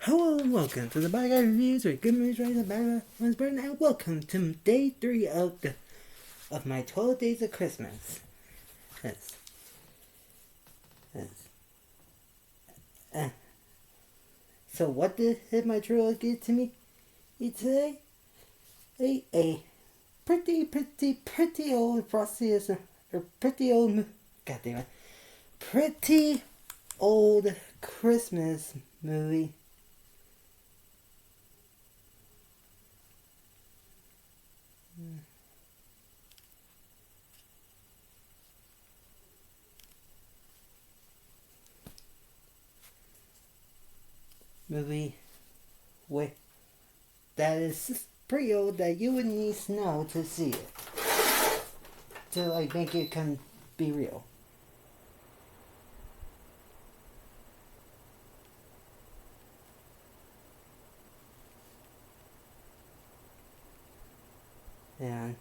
Hello and welcome to the Bad Guy Reviews, where good movies rise and bad ones burn, and welcome to day 3 of my 12 days of Christmas. Yes. Yes. Uh, so what did my drill get to me today? A pretty old frosty or pretty old goddamn it, pretty old Christmas movie. Movie with that is pretty old that you would need snow to see it, to like make it come be real. And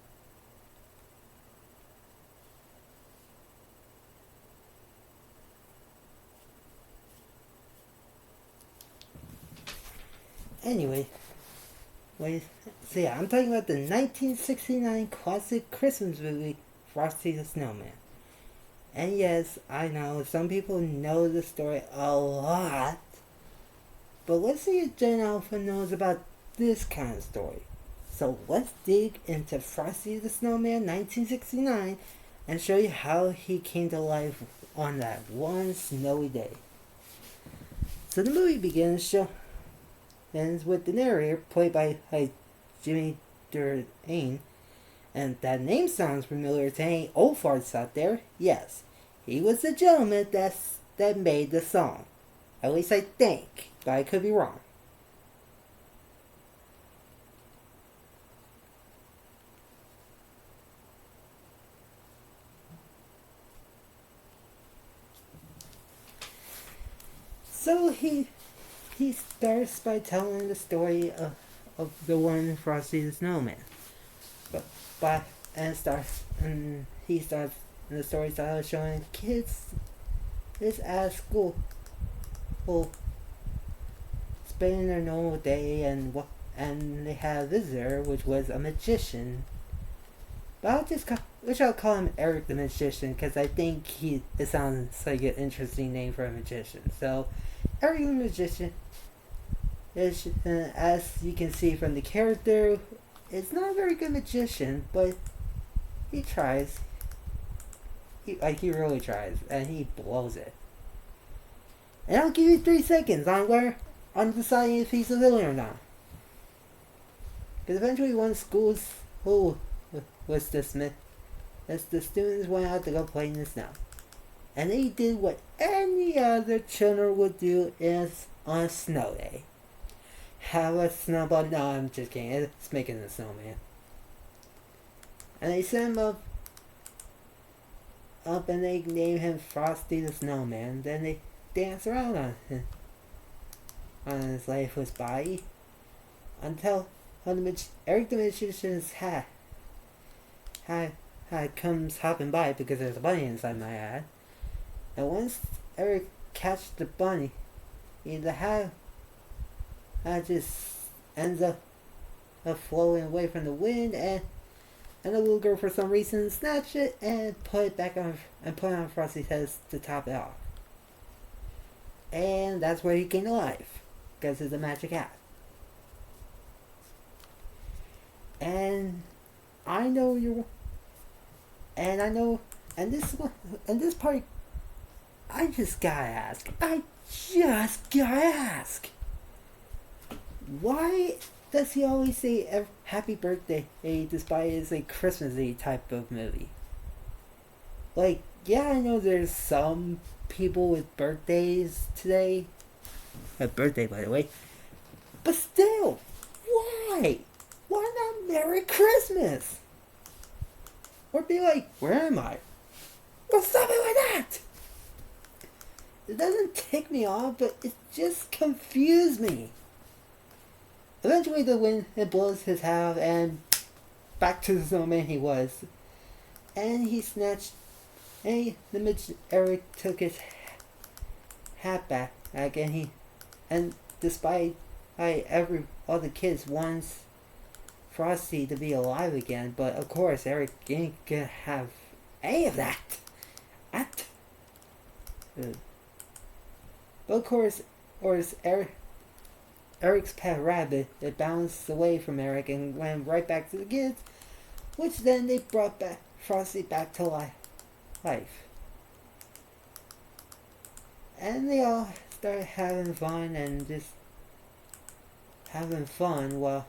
anyway, wait, so yeah, I'm talking about the 1969 classic Christmas movie, Frosty the Snowman. And yes, I know some people know the story a lot, but let's see if Jen Alpha knows about this kind of story. So let's dig into Frosty the Snowman 1969 and show you how he came to life on that one snowy day. So the movie ends with the narrator, played by Jimmy Durane, and that name sounds familiar to any old farts out there. Yes, he was the gentleman that made the song. At least I think, but I could be wrong. So he starts by telling the story of the one Frosty the Snowman. But by and the story starts showing kids is at school, well, spending their normal day, and they had a visitor, which was a magician. But I'll call him Eric the Magician, because I think it sounds like an interesting name for a magician. So Eric the Magician is, as you can see from the character, is not a very good magician, but he tries. He really tries, and he blows it. And I'll give you 3 seconds on deciding if he's a villain or not. Because eventually, once school's was dismissed, as the students went out to go play in the snow, and they did what any other children would do on a snow day: have a snowball. No, I'm just kidding. It's making a snowman. And they sent him up and they named him Frosty the Snowman. Then they dance around on his lifeless body until Eric the Magician's hat comes hopping by, because there's a bunny inside my hat. And once Eric catches the bunny, the hat just ends up flowing away from the wind, and the little girl, for some reason, snatched it and put it back on Frosty's head to top it off. And that's where he came to life, because it's a magic hat. And I know and this part, I just gotta ask, why does he always say happy birthday despite it's a Christmassy type of movie? Like, yeah, I know there's some people with birthdays today. Happy birthday, by the way. But still, why? Why not Merry Christmas? Or be like, where am I? Or something like that. It doesn't tick me off, but it just confused me. Eventually the wind blows his hat off, and back to the snowman he was. And he snatched, Eric took his hat back, and despite all the kids wants Frosty to be alive again, but of course Eric ain't gonna have any of that. At, but of course, Eric's pet rabbit, it bounced away from Eric and went right back to the kids, which then they brought back Frosty back to life. And they all started having fun and just having fun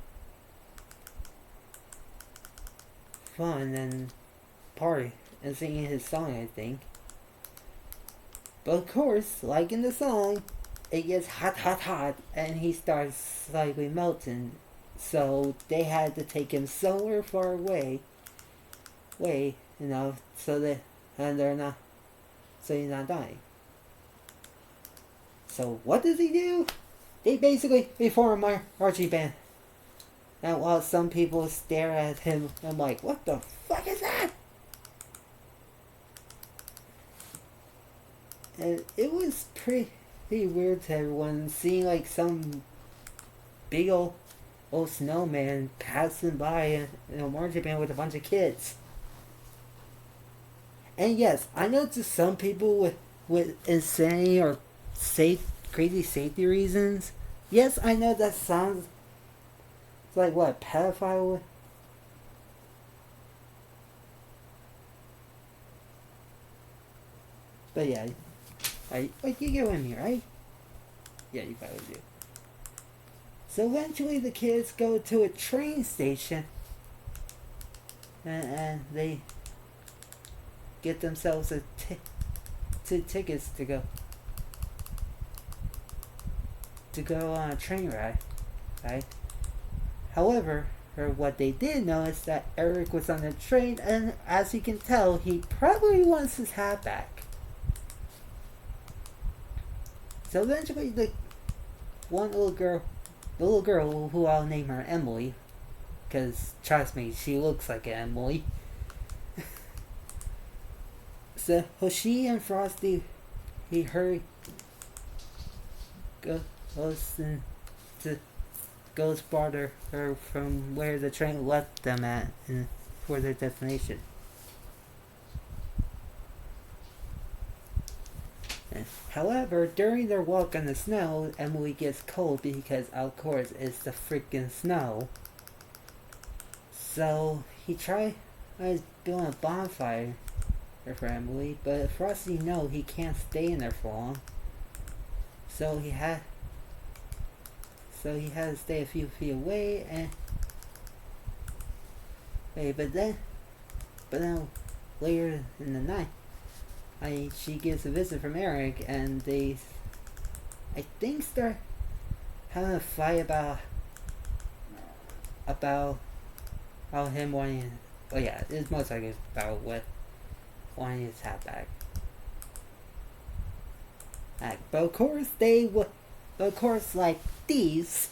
and party and singing his song, I think. But of course, like in the song, it gets hot, and he starts slightly melting. So they had to take him somewhere far away, so that so he's not dying. So what does he do? They form a marching band. And while some people stare at him, I'm like, what the fuck is that? And it was pretty weird to everyone seeing like some big old snowman passing by in a marching band with a bunch of kids. And yes, I know to some people with insane or crazy safety reasons. Yes, I know that sounds like what, pedophile? But yeah, you get with me, right? Yeah, you probably do. So eventually the kids go to a train station and they get themselves two tickets to go on a train ride, right? However, what they did know is that Eric was on the train, and as you can tell, he probably wants his hat back. So eventually, the little girl who I'll name her Emily, because trust me, she looks like an Emily. So she and Frosty, he goes farther her from where the train left them at for their destination. However, during their walk on the snow, Emily gets cold because, of course, it's the freaking snow. So he tries building a bonfire for Emily, but Frosty knows he can't stay in there for long. So he had to stay a few feet away, but then later in the night, she gets a visit from Eric, and they, I think, start having a fight about him wanting. Oh yeah, it's most likely about wanting his hat back. But of course, like these,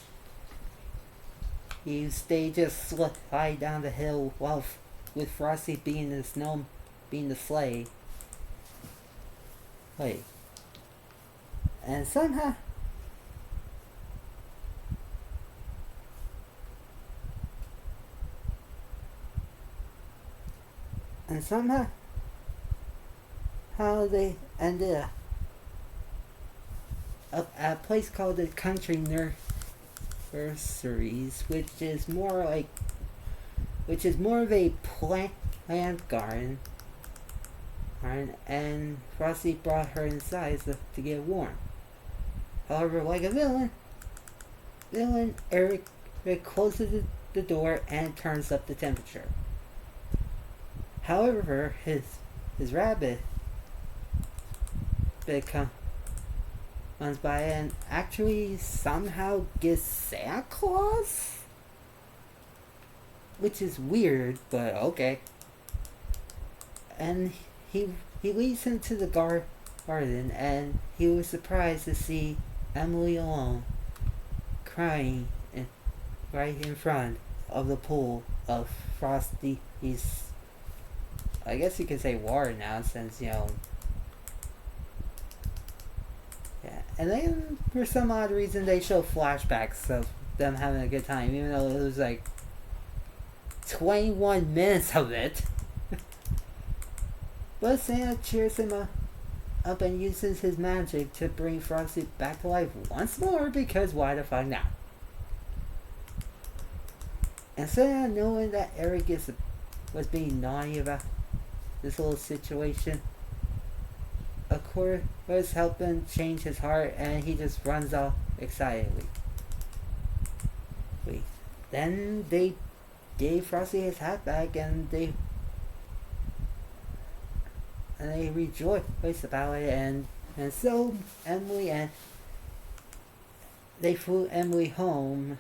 they just slide down the hill with Frosty being the sleigh. Wait. And somehow how they ended up at a place called the Country Nurseries, which is more of a plant garden. And Frosty brought her inside to get warm. However, like a villain, Eric closes the door and turns up the temperature. However, his rabbit comes by and actually somehow gets Santa Claus, which is weird, but okay. And he leads him to the garden, and he was surprised to see Emily alone, crying right in front of the pool of Frosty's, I guess you could say, water now, since, yeah. And then, for some odd reason, they show flashbacks of them having a good time, even though it was like 21 minutes of it. But Santa cheers him up and uses his magic to bring Frosty back to life once more, because why the fuck not? And Santa, knowing that Eric was being naughty about this little situation, of course, was helping change his heart, and he just runs off excitedly. Then they gave Frosty his hat back, and they rejoiced about it, and so Emily and they flew Emily home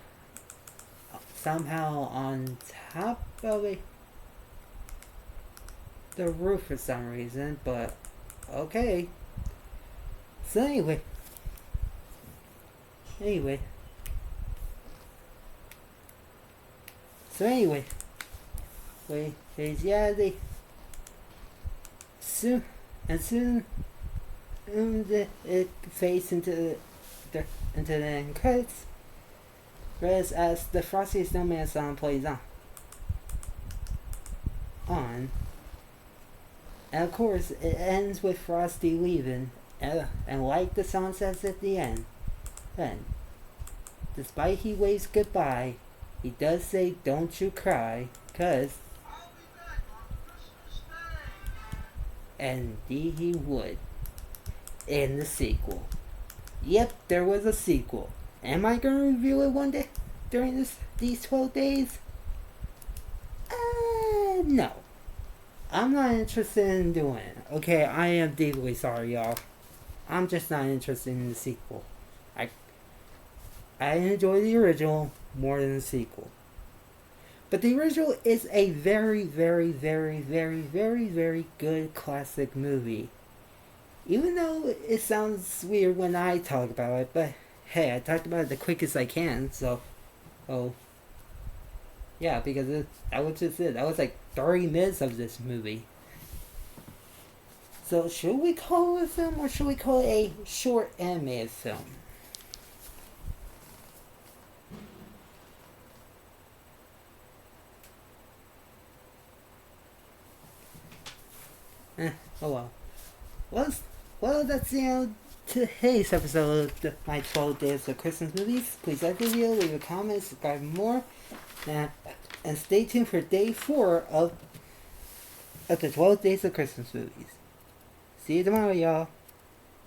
somehow on top of the roof for some reason, but okay. So anyway, they soon it fades into the end credits as the Frosty Snowman song plays on. And of course, it ends with Frosty leaving, and like the song says at the end, then, despite he waves goodbye, he does say, "Don't you cry," 'cause and indeed he would. In the sequel. Yep, there was a sequel. Am I gonna review it one day during these 12 days? No. I'm not interested in doing it. Okay, I am deeply sorry, y'all. I'm just not interested in the sequel. I enjoy the original more than the sequel. But the original is a very, very, very, very, very, very good classic movie. Even though it sounds weird when I talk about it, but hey, I talked about it the quickest I can, so... Oh. Yeah, because that was just it. That was like 30 minutes of this movie. So, should we call it a film, or should we call it a short animated film? Oh well. Well, that's the end of today's episode of my 12 Days of Christmas Movies. Please like the video, leave a comment, subscribe more, and stay tuned for day 4 of the 12 Days of Christmas Movies. See you tomorrow, y'all.